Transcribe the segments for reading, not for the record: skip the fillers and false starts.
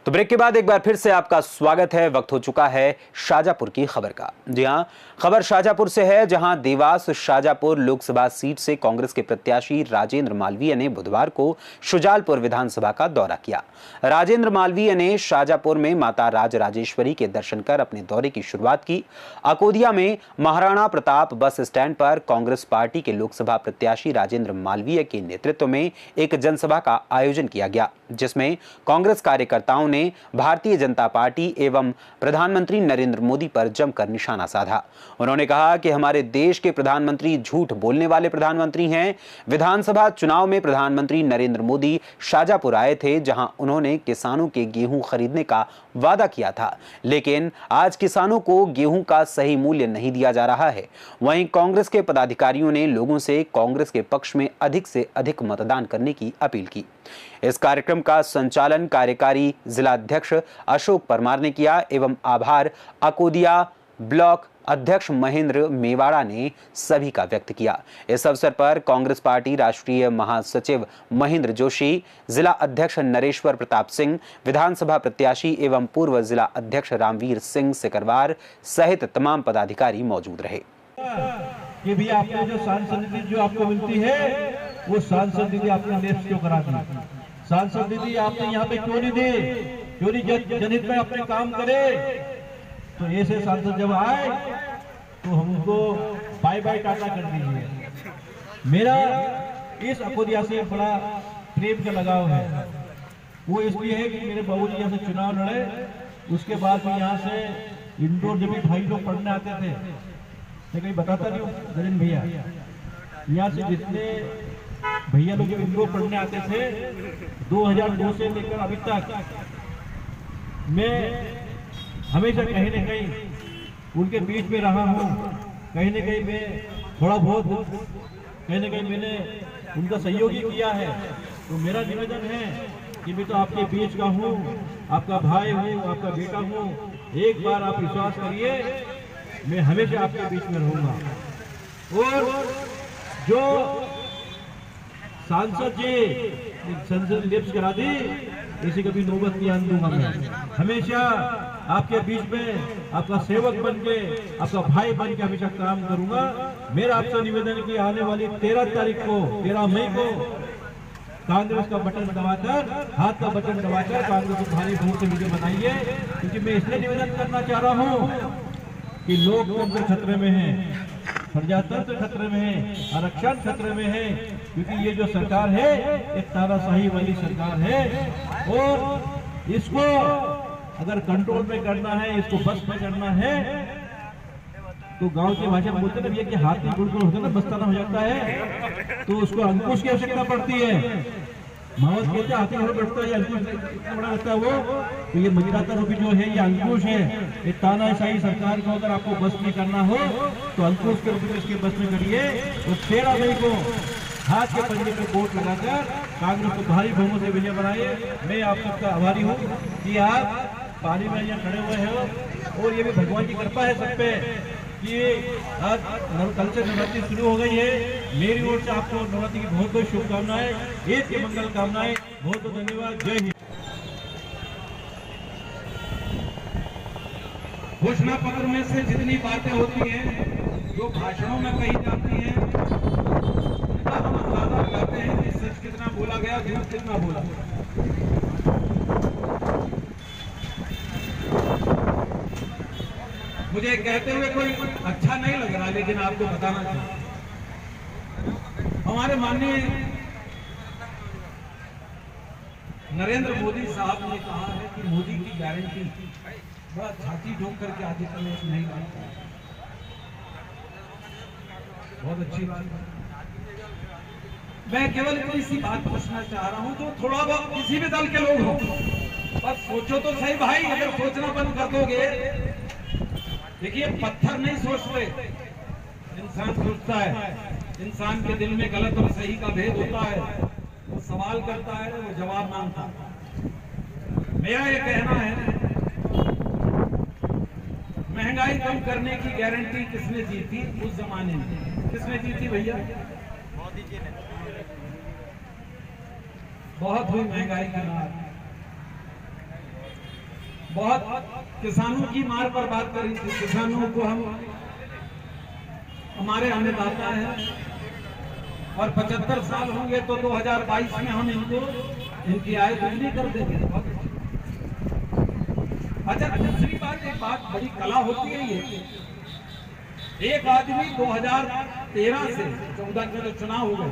तो ब्रेक के बाद एक बार फिर से आपका स्वागत है। वक्त हो चुका है शाजापुर की खबर का। जी हां, खबर शाजापुर से है, जहां देवास शाजापुर लोकसभा सीट से कांग्रेस के प्रत्याशी राजेंद्र मालवीय ने बुधवार को शुजालपुर विधानसभा का दौरा किया। राजेंद्र मालवीय ने शाजापुर में माता राजराजेश्वरी के दर्शन कर अपने दौरे की शुरुआत की। अकोदिया में महाराणा प्रताप बस स्टैंड पर कांग्रेस पार्टी के लोकसभा प्रत्याशी राजेंद्र मालवीय के नेतृत्व में एक जनसभा का आयोजन किया गया, जिसमें कांग्रेस कार्यकर्ताओं ने भारतीय जनता पार्टी एवं प्रधानमंत्री नरेंद्र मोदी पर जमकर निशाना साधा। उन्होंने कहा कि हमारे देश के प्रधानमंत्री झूठ बोलने वाले प्रधानमंत्री हैं। विधानसभा चुनाव में प्रधानमंत्री नरेंद्र मोदी शाजापुर आए थे, जहां उन्होंने किसानों के गेहूं खरीदने का वादा किया था, लेकिन आज किसानों को गेहूं का सही मूल्य नहीं दिया जा रहा है। वहीं कांग्रेस के पदाधिकारियों ने लोगों से कांग्रेस के पक्ष में अधिक से अधिक मतदान करने की अपील की। इस कार्यक्रम का संचालन कार्यकारी जिलाध्यक्ष अशोक परमार ने किया एवं आभार अकोदिया ब्लॉक अध्यक्ष महेंद्र मेवाड़ा ने सभी का व्यक्त किया। इस अवसर पर कांग्रेस पार्टी राष्ट्रीय महासचिव महेंद्र जोशी, जिला अध्यक्ष नरेश्वर प्रताप सिंह, विधानसभा प्रत्याशी एवं पूर्व जिला अध्यक्ष रामवीर सिंह सिकरवार सहित तमाम पदाधिकारी मौजूद रहे। ये भी आपको जो सांसद निधि जो आपको मिलती है, वो सांसद निधि आपने लेफ्ट क्यों करा दी? सांसद निधि आपने यहाँ पे क्यों नहीं दी? क्यों नहीं जनहित में अपने काम करे? तो ऐसे सांसद जब आए तो हमको बाय बाय टाटा कर दीजिए। मेरा इस अकोदिया से बड़ा प्रेम का लगाव है। वो इसलिए है कि मेरे बाबूजी यहाँ से चुनाव लड़े, उसके बाद भी यहाँ से इंदौर जब भी भाई लोग पढ़ने आते थे, मैं कहीं बताता नहीं हूँ नरेंद्र भैया, यहाँ से जितने भैया लोग जब इंदौर पढ़ने आते थे 2002 से लेकर अभी तक मैं हमेशा कहीं न कहीं उनके बीच में रहा हूँ। कहीं न कहीं मैं थोड़ा बहुत कहीं न कहीं मैंने उनका सहयोग ही किया है। तो मेरा निवेदन है कि मैं तो आपके बीच का हूँ, आपका भाई हूँ, आपका बेटा हूँ। एक बार आप विश्वास करिए, मैं हमेशा आपके बीच में रहूंगा। और जो सांसद जी संसद लिप्स करा दी, इसी कभी नौबत नहीं आने दूंगा। मैं हमेशा आपके बीच में आपका सेवक बन के, आपका भाई बन के हमेशा काम करूंगा। मेरा आपसे निवेदन कि आने वाली 13 मई को कांग्रेस का बटन दबाकर, हाथ का बटन दबाकर कांग्रेस को भारी वोट से विजय बनाइए। क्योंकि मैं इसलिए निवेदन करना चाह रहा हूँ कि लोकतंत्र खतरे में है, प्रजातंत्र खतरे में है, आरक्षण खतरे में है। क्योंकि ये जो सरकार है, एक तानाशाही वाली सरकार है और इसको अगर कंट्रोल में करना है, इसको बस में करना है, तो गांव की भाषा में बोलते हैं कि हाथी गुड़गुड़ होता है ना, बस्ताना हो जाता है, तो उसको अंकुश की आवश्यकता पड़ती है। मावत कहते हाथी घर बैठता है, अंकुश कितना बड़ा होता है वो। तो ये मजिराता रूपी जो है, ये अंकुश है। ये तानाशाही सरकार को अगर आपको बस में करना हो तो अंकुश के रूप में इसके बस में करिए। और 13 मई को हाथ के पंजे पे वोट लगाकर कांग्रेस को भारी बहुमत से विजय बनाइए। मैं आप सबका आभारी हूँ कि आप पानी में यहाँ खड़े हुए हो। और ये भी भगवान की कृपा है सब पे कि आज कल से नवरात्रि शुरू हो गई है। मेरी ओर से आपको नवरात्रि की बहुत बहुत शुभकामनाएं, ईद की मंगल कामनाएं। बहुत बहुत धन्यवाद। जय हिंद। घोषणा पत्र में से जितनी बातें होती हैं, जो भाषणों में कही जाती हैं, उनका हम अंदाजा लगाते हैं कि सच कितना बोला गया, झूठ कितना बोला गया। मुझे कहते हुए कोई अच्छा नहीं लग रहा, लेकिन आपको बताना चाहिए। हमारे माननीय नरेंद्र मोदी साहब ने कहा है कि मोदी की गारंटी बड़ा छाती ठोक करके आगे चले नहीं मानता। बहुत अच्छी बात है। मैं केवल इतनी सी बात पूछना चाह रहा हूं, तो थोड़ा बहुत किसी भी दल के लोग हो, बस सोचो तो सही भाई। अगर सोचना बंद कर दोगे, देखिए पत्थर नहीं सोचते, इंसान सोचता है। इंसान के दिल में गलत और सही का भेद होता है। वो सवाल करता है, वो जवाब मांगता है। मेरा ये कहना है, महंगाई कम करने की गारंटी किसने दी थी उस जमाने में? किसने दी थी भैया? मोदी जी ने। बहुत हुई महंगाई की बात। बहुत किसानों की मार पर बात करी थी। किसानों को हम हमारे अन्नदाता है और 75 साल होंगे तो 2022 में हम इनकी आय दोगुनी कर देंगे। अच्छा, दूसरी बात, एक बात बड़ी कला होती है ये, एक आदमी 2013 से 14 के जो चुनाव हुए,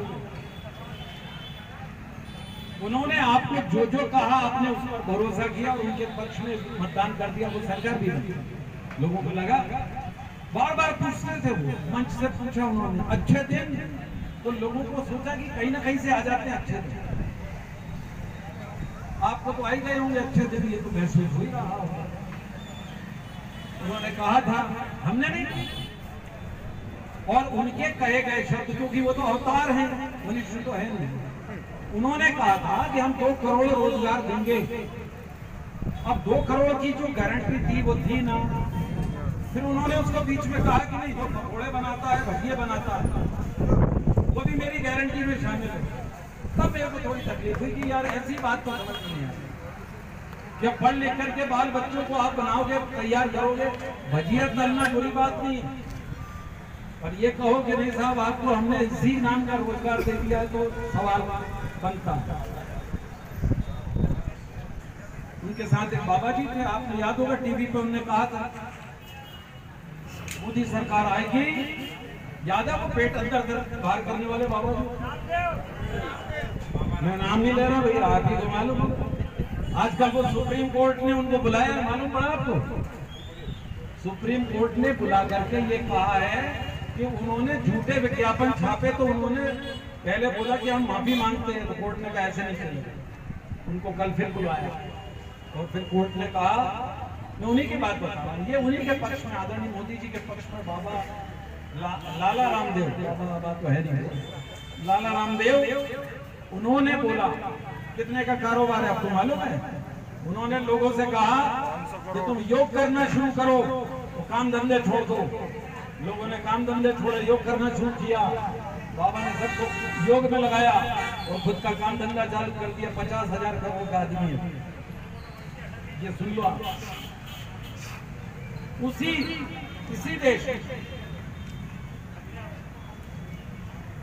उन्होंने आपको जो जो कहा आपने उस पर भरोसा किया और उनके पक्ष में मतदान कर दिया, वो सरकार भी बनी। लोगों को लगा, बार बार पूछते थे, वो मंच से पूछा उन्होंने अच्छे दिन, तो लोगों को सोचा कि कहीं ना कहीं से आ जाते हैं अच्छे दिन। आपको तो आई गए होंगे अच्छे दिन, ये तो महसूस हो ही रहा होगा। उन्होंने कहा था, हमने नहीं, और उनके कहे गए शब्द, क्योंकि वो तो अवतार हैं, मनुष्य तो है नहीं। उन्होंने कहा था कि हम 2 करोड़ रोजगार देंगे। अब 2 करोड़ की जो गारंटी थी वो थी ना, फिर उन्होंने उसको बीच में कहा कि नहीं, जो पकौड़े बनाता है, भजिए बनाता है, वो भी मेरी गारंटी में शामिल है। तब मेरे को थोड़ी तकलीफ हुई कि यार ऐसी बात तो समझ नहीं है। जब पढ़ लिख करके बाल बच्चों को आप बनाओगे, तैयार करोगे, भजिया तलना बुरी बात नहीं, और ये कहो कि नहीं साहब आपको हमने इसी नाम का रोजगार दे दिया, तो सवाल बनता है। उनके साथ एक बाबा जी थे, आपने याद होगा टीवी पे उन्होंने कहा था मोदी सरकार आएगी, याद है वो पेट अंदर बाहर करने वाले बाबा जी, मैं नाम नहीं ले रहा भैया, आप ही को मालूम है। आजकल वो सुप्रीम कोर्ट ने उनको बुलाया, मालूम पड़ा आपको? सुप्रीम कोर्ट ने बुला करके ये कहा है कि उन्होंने झूठे विज्ञापन छापे, तो उन्होंने पहले बोला कि हम माफी मांगते हैं, तो कोर्ट ने कहा ऐसे नहीं चलेगा। उनको कल फिर बुलाया और फिर कोर्ट ने कहा, मैं उन्हीं की बात बता रहा हूँ, ये उन्हीं के पक्ष में, आदरणीय मोदी जी के पक्ष में बाबा लाला रामदेव, बाबा तो है नहीं, लाला रामदेव, उन्होंने बोला कितने का कारोबार है आपको मालूम है? उन्होंने लोगों से कहा कि तुम योग करना शुरू करो, तो काम धंधे छोड़ दो। लोगों ने काम धंधे छोड़े, योग करना शुरू किया। बाबा ने सबको योग में लगाया और खुद का काम धंधा चालू कर दिया। 50,000 करोड़ का आदमी है, ये सुन लो आप। इसी देश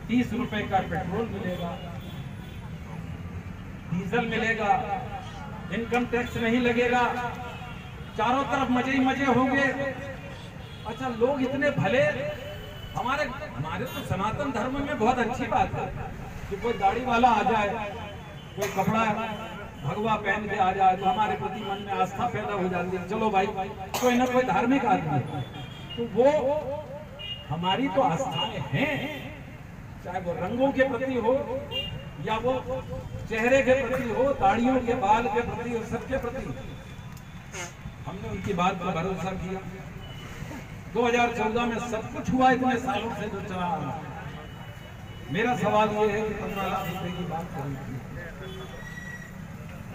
30 रुपए का पेट्रोल मिलेगा, डीजल मिलेगा, इनकम टैक्स नहीं लगेगा, चारों तरफ मजे ही मजे होंगे। अच्छा, लोग इतने भले, हमारे तो सनातन धर्म में बहुत अच्छी बात है कि कोई दाढ़ी वाला आ जाए, कोई कपड़ा भगवा पहन के आ जाए, तो हमारे प्रति मन में आस्था पैदा हो जाती है। चलो भाई, कोई ना कोई धार्मिक आदमी, तो वो हमारी तो आस्थाएं हैं, चाहे वो रंगों के प्रति हो या वो चेहरे के प्रति हो, दाढ़ियों के बाल के प्रति हो, सबके प्रति हमने उनकी बात पर भरोसा किया। 2014 में सब कुछ हुआ, इतने सालों से जो चला आ रहा। मेरा सवाल ये है कि 15 लाख रुपए की बात करी थी,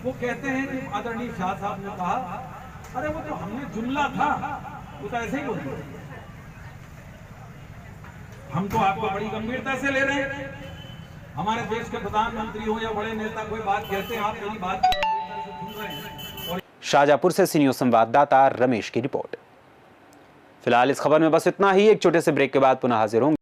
वो कहते हैं कि आदरणीय शाह साहब ने कहा, अरे वो तो हमने जुमला था, वो तो ऐसे ही बोलते, हम तो आपको बड़ी गंभीरता से ले रहे हैं। हमारे देश के प्रधानमंत्री हो या बड़े नेता कोई बात कहते हैं, आप मेरी बात गंभीरता से सुन रहे हैं। और शाहजहांपुर से सी न्यूज़ संवाददाता रमेश की रिपोर्ट। फिलहाल इस खबर में बस इतना ही। एक छोटे से ब्रेक के बाद पुनः हाजिर होंगे।